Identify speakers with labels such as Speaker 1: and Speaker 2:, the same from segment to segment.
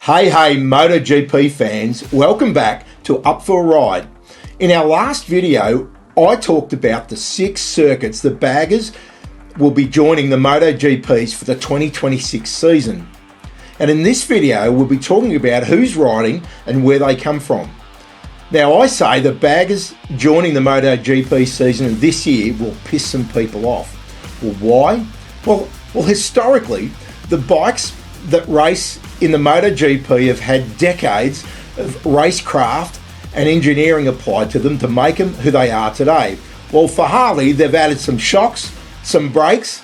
Speaker 1: Hey MotoGP fans, welcome back to Up for a Ride. In our last video, I talked about the 6 circuits the baggers will be joining the MotoGPs for the 2026 season. And in this video, we'll be talking about who's riding and where they come from. Now, I say the baggers joining the MotoGP season this year will piss some people off. Well, why? Well, historically, the bikes that race in the MotoGP have had decades of racecraft and engineering applied to them to make them who they are today. Well, for Harley, they've added some shocks, some brakes,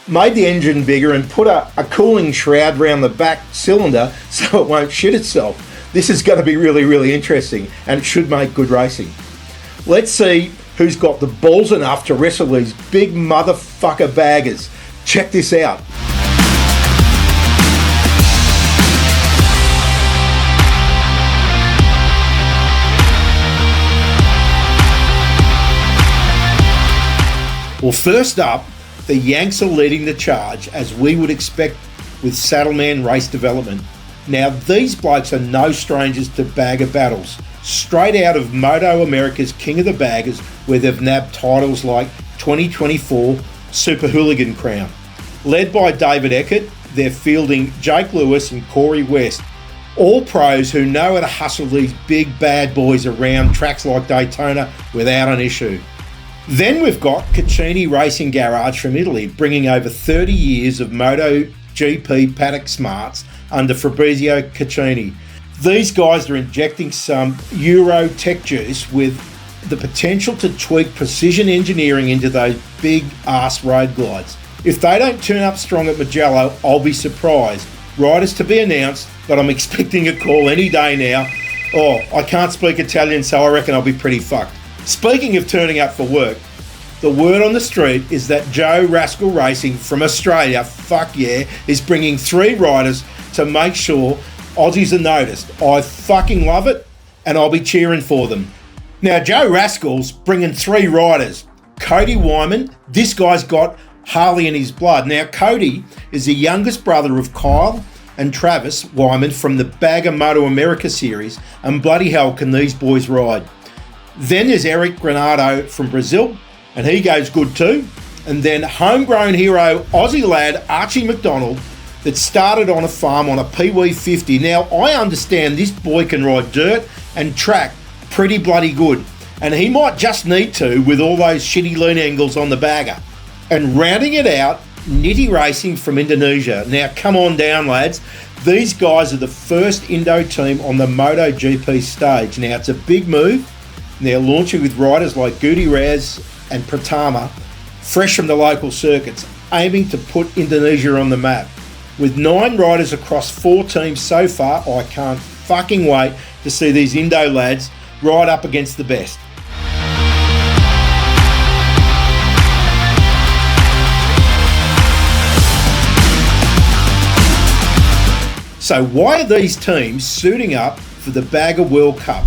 Speaker 1: made the engine bigger and put a cooling shroud around the back cylinder so it won't shit itself. This is going to be really interesting and it should make good racing. Let's see who's got the balls enough to wrestle these big motherfucker baggers. Check this out. Well, first up, the Yanks are leading the charge, as we would expect with Saddlemen race development. Now, these blokes are no strangers to bagger battles. Straight out of Moto America's King of the Baggers, where they've nabbed titles like 2024 Super Hooligan Crown. Led by David Eckert, they're fielding Jake Lewis and Cory West. All pros who know how to hustle these big bad boys around tracks like Daytona without an issue. Then we've got Cecchini Racing Garage from Italy, bringing over 30 years of MotoGP paddock smarts under Fabrizio Cecchini. These guys are injecting some Euro tech juice with the potential to tweak precision engineering into those big ass road glides. If they don't turn up strong at Mugello, I'll be surprised. Riders to be announced, but I'm expecting a call any day now. Oh, I can't speak Italian, so I reckon I'll be pretty fucked. Speaking of turning up for work, the word on the street is that Joe Rascal Racing from Australia, fuck yeah, is bringing 3 riders to make sure Aussies are noticed. I fucking love it, and I'll be cheering for them. Now, Joe Rascal's bringing 3 riders. Cody Wyman, this guy's got Harley in his blood. Now, Cody is the youngest brother of Kyle and Travis Wyman from the Bagger Moto America series, and bloody hell can these boys ride. Then there's Granado from Brazil, and he goes good too. And then homegrown hero Aussie lad Archie McDonald that started on a farm on a Pee-wee 50. Now, I understand this boy can ride dirt and track pretty bloody good, and he might just need to with all those shitty lean angles on the bagger. And rounding it out, Niti Racing from Indonesia. Now, come on down, lads. These guys are the first Indo team on the MotoGP stage. Now, it's a big move. They're launching with riders like Gutierrez and Pratama, fresh from the local circuits, aiming to put Indonesia on the map. With 9 riders across 4 teams so far, I can't fucking wait to see these Indo lads ride up against the best. So why are these teams suiting up for the Bagger World Cup?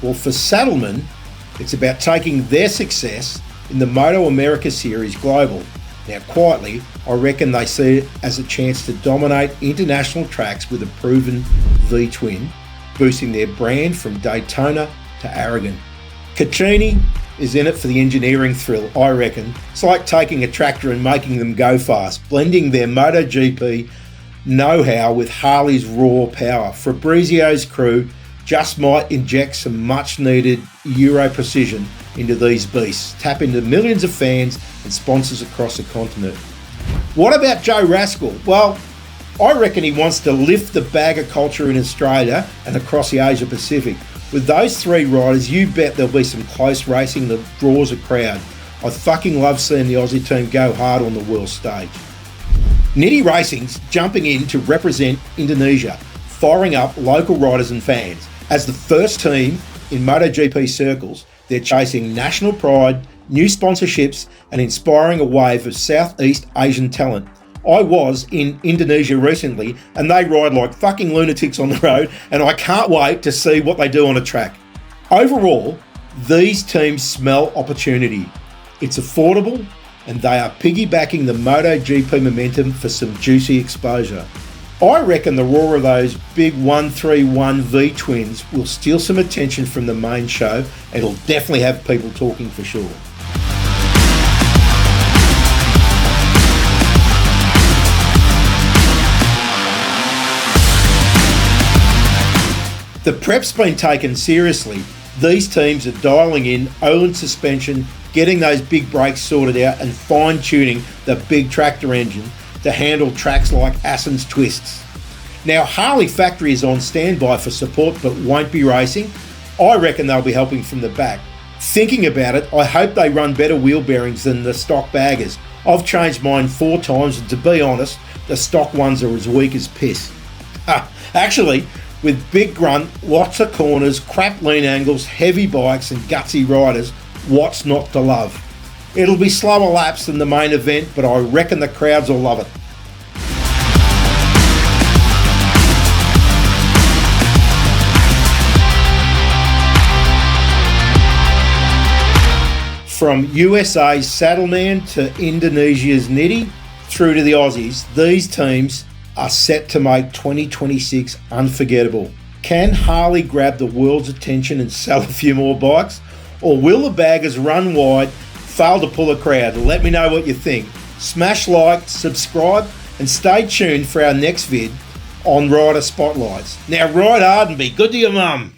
Speaker 1: Well, for Saddlemen, it's about taking their success in the Moto America Series global. Now, quietly, I reckon they see it as a chance to dominate international tracks with a proven V-twin, boosting their brand from Daytona to Aragon. Cecchini is in it for the engineering thrill, I reckon. It's like taking a tractor and making them go fast, blending their MotoGP know-how with Harley's raw power. Fabrizio's crew just might inject some much-needed Euro precision into these beasts, tap into millions of fans and sponsors across the continent. What about Joe Rascal? Well, I reckon he wants to lift the bagger culture in Australia and across the Asia Pacific. With those 3 riders, you bet there'll be some close racing that draws a crowd. I fucking love seeing the Aussie team go hard on the world stage. Niti Racing's jumping in to represent Indonesia, firing up local riders and fans. As the first team in MotoGP circles, they're chasing national pride, new sponsorships, and inspiring a wave of Southeast Asian talent. I was in Indonesia recently, and they ride like fucking lunatics on the road, and I can't wait to see what they do on a track. Overall, these teams smell opportunity. It's affordable, and they are piggybacking the MotoGP momentum for some juicy exposure. I reckon the roar of those big 131 V twins will steal some attention from the main show. It'll definitely have people talking for sure. The prep's been taken seriously. These teams are dialing in Öhlins suspension, getting those big brakes sorted out and fine-tuning the big tractor engine to handle tracks like Assen's twists. Now Harley factory is on standby for support but won't be racing. I reckon they'll be helping from the back. Thinking about it, I hope they run better wheel bearings than the stock baggers. I've changed mine 4 times and to be honest, the stock ones are as weak as piss. Actually, with big grunt, lots of corners, crap lean angles, heavy bikes and gutsy riders, what's not to love? It'll be slower laps than the main event, but I reckon the crowds will love it. From USA's Saddlemen to Indonesia's Niti, through to the Aussies, these teams are set to make 2026 unforgettable. Can Harley grab the world's attention and sell a few more bikes? Or will the baggers run wide, fail to pull a crowd? Let me know what you think. Smash like, subscribe, and stay tuned for our next vid on Rider Spotlights. Now ride hard and be good to your mum.